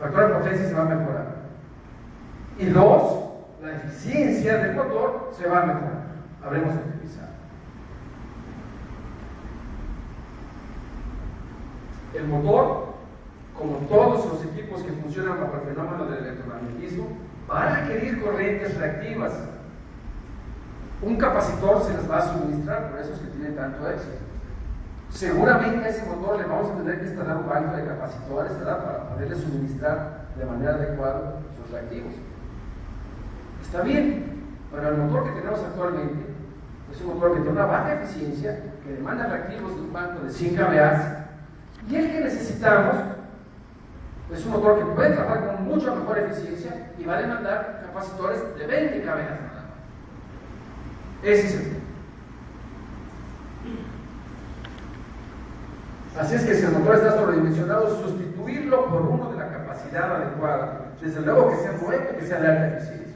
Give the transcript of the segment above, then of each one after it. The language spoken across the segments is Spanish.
factor de potencia se va a mejorar. Y dos, la eficiencia del motor se va a mejorar. Habremos optimizado. El motor, como todos los equipos que funcionan bajo el fenómeno del electromagnetismo, van a requerir corrientes reactivas. Un capacitor se les va a suministrar, por eso es que tiene tanto éxito. Seguramente a ese motor le vamos a tener que instalar un banco de capacitores, ¿verdad?, para poderle suministrar de manera adecuada sus reactivos. Está bien, pero el motor que tenemos actualmente es un motor que tiene una baja eficiencia, que demanda reactivos de un banco de 100 kVA, y el que necesitamos es un motor que puede trabajar con mucha mejor eficiencia y va a demandar capacitores de 20 kVA nada más. Ese es el tema. Así es que si el motor está sobredimensionado, sustituirlo por uno de la capacidad adecuada, desde luego que sea nuevo y que sea de alta eficiencia.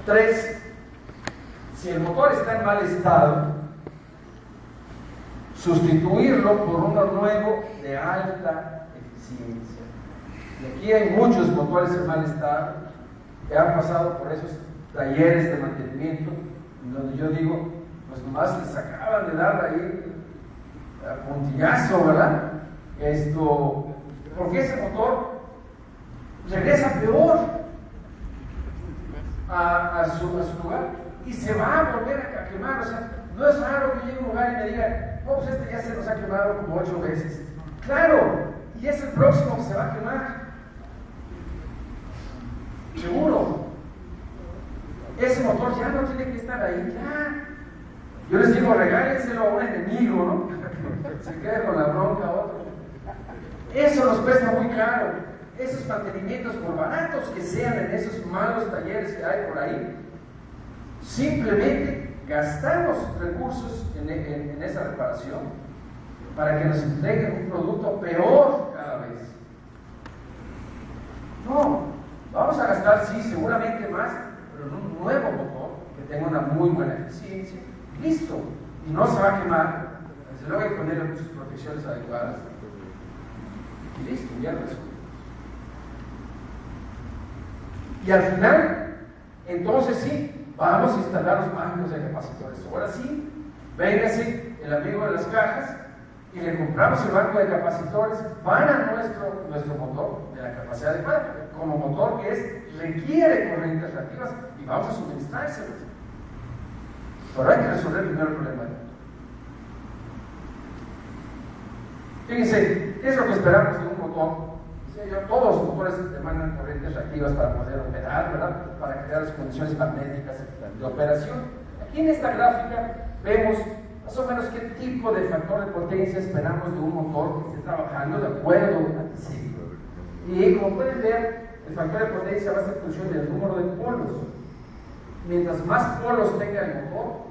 3. Si el motor está en mal estado, sustituirlo por uno nuevo de alta eficiencia. Y aquí hay muchos motores en mal estado que han pasado por esos talleres de mantenimiento, donde yo digo, pues nomás les acaban de dar ahí a puntillazo, ¿verdad? Porque ese motor regresa peor a su lugar y se va a volver a quemar. O sea, no es raro que llegue a un lugar y me diga, no, pues este ya se nos ha quemado como 8 veces. Claro, y es el próximo que se va a quemar. Seguro. Ese motor ya no tiene que estar ahí, ya. Yo les digo, regálenselo a un enemigo, ¿no? Se quede con la bronca a otro. Eso nos cuesta muy caro. Esos mantenimientos, por baratos que sean en esos malos talleres que hay por ahí, simplemente gastamos recursos en esa reparación para que nos entreguen un producto peor cada vez. No, vamos a gastar, sí, seguramente más, pero en un nuevo motor que tenga una muy buena eficiencia. Listo, y no se va a quemar. Desde luego hay que ponerle sus protecciones adecuadas. Y listo, ya resuelto. Y al final, entonces sí, vamos a instalar los bancos de capacitores. Ahora sí, véngase el amigo de las cajas y le compramos el banco de capacitores para nuestro motor de la capacidad adecuada, como motor que requiere corrientes reactivas y vamos a suministrárselos. Pero hay que resolver primero el problema. Fíjense, ¿qué es lo que esperamos de un motor? Todos los motores demandan corrientes reactivas para poder operar, ¿verdad? Para crear las condiciones magnéticas de operación. Aquí en esta gráfica vemos más o menos qué tipo de factor de potencia esperamos de un motor que esté trabajando de acuerdo a sí. Y como pueden ver, el factor de potencia va a ser función del número de polos. Mientras más polos tenga el motor,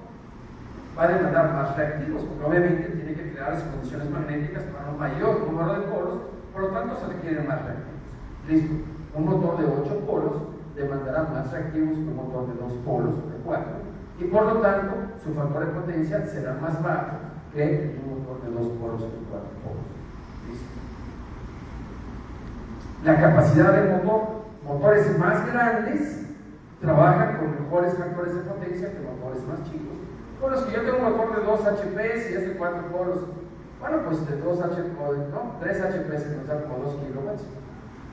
va a demandar más reactivos, porque obviamente tiene que crear las condiciones magnéticas para un mayor número de polos, por lo tanto se requieren más reactivos. Listo, un motor de 8 polos demandará más reactivos que un motor de 2 polos o de 4, y por lo tanto su factor de potencia será más bajo que un motor de 2 polos o de 4 polos. Listo. La capacidad del motor, motores más grandes trabajan con mejores factores de potencia que motores más chicos. Con los que yo tengo un motor de 2 HP y es de 4 polos, bueno, pues de 2 HP, no, 3 HP se nos da como 2 kilowatts.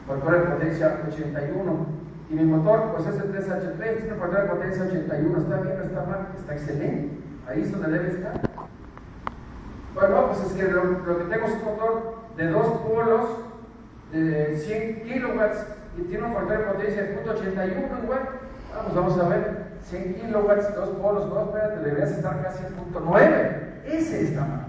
Factor de potencia 81. Y mi motor, pues es de 3 HP, tiene factor de potencia 81. ¿Está bien o está mal? Está excelente. Ahí es donde debe estar. Bueno, pues es que lo que tengo es un motor de 2 polos de 100 kilowatts y tiene un factor de potencia de 0.81 igual. Vamos a ver, 100 kilowatts, 2 polos, no, espérate, deberías estar casi en 0.9. Ese está mal.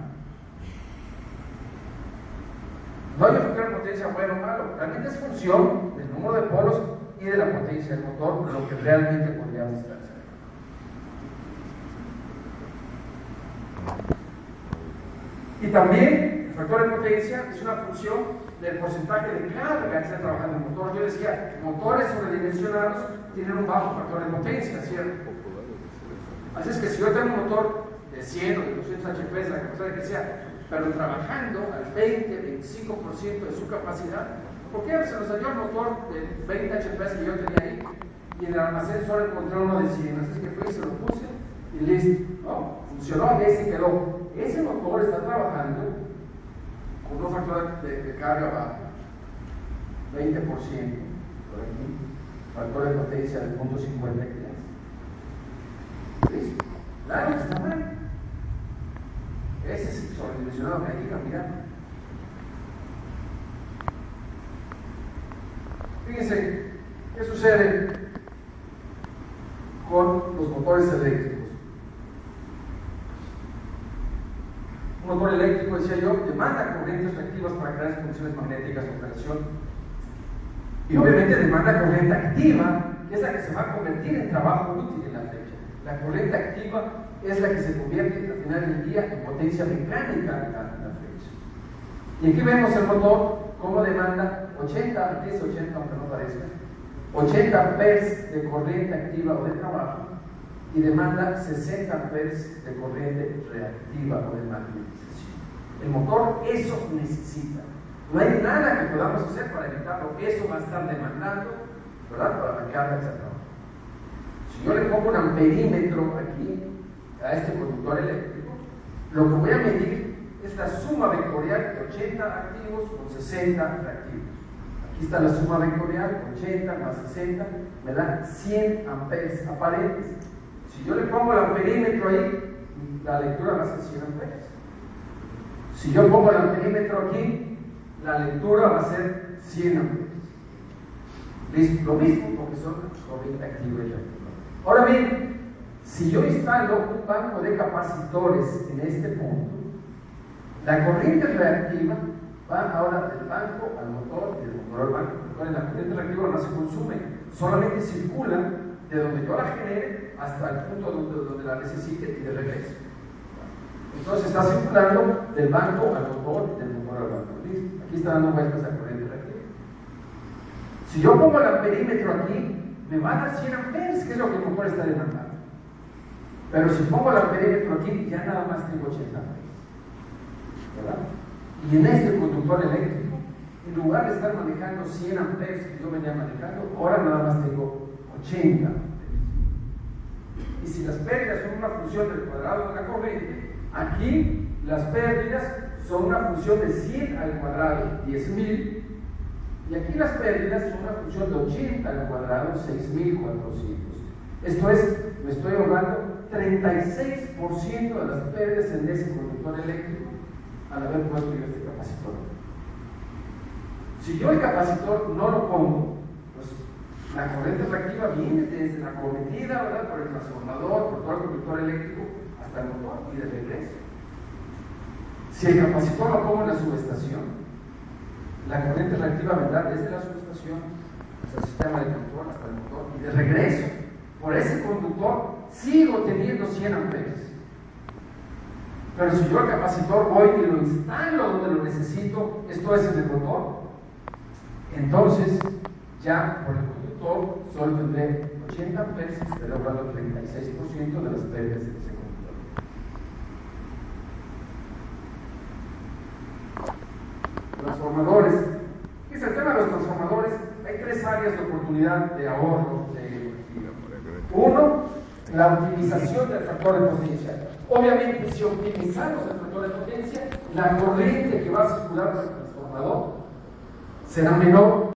No hay un factor de potencia bueno o malo, realmente es función del número de polos y de la potencia del motor, lo que realmente podríamos estar haciendo. Y también el factor de potencia es una función del porcentaje de carga que está trabajando el motor. Yo decía, motores sobredimensionados tienen un bajo factor de potencia, ¿cierto? Así es que si yo tengo un motor de 100 o de 200 HP, la capacidad que sea, pero trabajando al 20-25% de su capacidad. Porque se nos salió el motor de 20 HP que yo tenía ahí, y en el almacén solo encontré uno de 100, así que fui, se lo puse y listo, ¿no? Funcionó y ahí se quedó. Ese motor está trabajando con un factor de carga baja, 20%, por aquí, factor de potencia de 0.53. ¿Listo? Claro que está mal. Ese es sobredimensionado que diga, mira. Fíjense, ¿qué sucede con los motores eléctricos? Un motor eléctrico, decía yo, demanda corrientes reactivas para crear condiciones magnéticas de operación. Y obviamente demanda corriente activa, que es la que se va a convertir en trabajo útil en la fecha. La corriente activa es la que se convierte al final del día en potencia mecánica en la fecha. Y aquí vemos el motor como demanda 80, ¿qué es 80 aunque no parezca? 80 amperes de corriente activa o de trabajo, y demanda 60 amperes de corriente reactiva o de magnetización. El motor eso necesita. No hay nada que podamos hacer para evitarlo. Eso va a estar demandando, ¿verdad?, para la carga, etc. Si yo le pongo un amperímetro aquí a este conductor eléctrico, lo que voy a medir es la suma vectorial de 80 activos con 60 reactivos. Aquí está la suma vectorial, 80 más 60, me da 100 amperes aparentes. Si yo le pongo el amperímetro ahí, la lectura va a ser 100 amperes. Si yo pongo el amperímetro aquí, la lectura va a ser 100 amperes. Listo, lo mismo porque son corriente activa y reactiva. Ahora bien, si yo instalo un banco de capacitores en este punto, la corriente reactiva va ahora del banco al motor y del motor al banco. Recuerden, la corriente reactiva no se consume, solamente circula de donde yo la genere hasta el punto donde la necesite y de regreso. Entonces está circulando del banco al motor y del motor al banco. ¿Listo? Aquí está dando vueltas la corriente reactiva. Si yo pongo el amperímetro aquí, me va a dar 100 amperes, que es lo que el motor está demandando. Pero si pongo el amperímetro aquí, ya nada más tengo 80 amperes, ¿verdad? Y en este conductor eléctrico, en lugar de estar manejando 100 amperes que yo venía manejando, ahora nada más tengo 80 amperes. Y si las pérdidas son una función del cuadrado de la corriente, aquí las pérdidas son una función de 100 al cuadrado, 10.000, y aquí las pérdidas son una función de 80 al cuadrado, 6.400. Esto es, me estoy ahorrando 36% de las pérdidas en ese conductor eléctrico al haber puesto yo este capacitor. Si yo el capacitor no lo pongo, pues la corriente reactiva viene desde la cometida, ¿verdad?, por el transformador, por todo el conductor eléctrico hasta el motor y de regreso. Si el capacitor lo pongo en la subestación, la corriente reactiva vendrá desde la subestación hasta el sistema de control, hasta el motor y de regreso. Por ese conductor sigo teniendo 100 amperes. Pero si yo el capacitor voy y lo instalo donde lo necesito, esto es en el motor, entonces ya por el conductor solo tendré 80 amperes y estaré ahorrando 36% de las pérdidas de ese conductor. Transformadores. ¿Qué es el tema de los transformadores? Hay tres áreas de oportunidad de ahorro de energía. Uno, la optimización del factor de potencia. Obviamente, si optimizamos el factor de potencia, la corriente que va a circular por el transformador será menor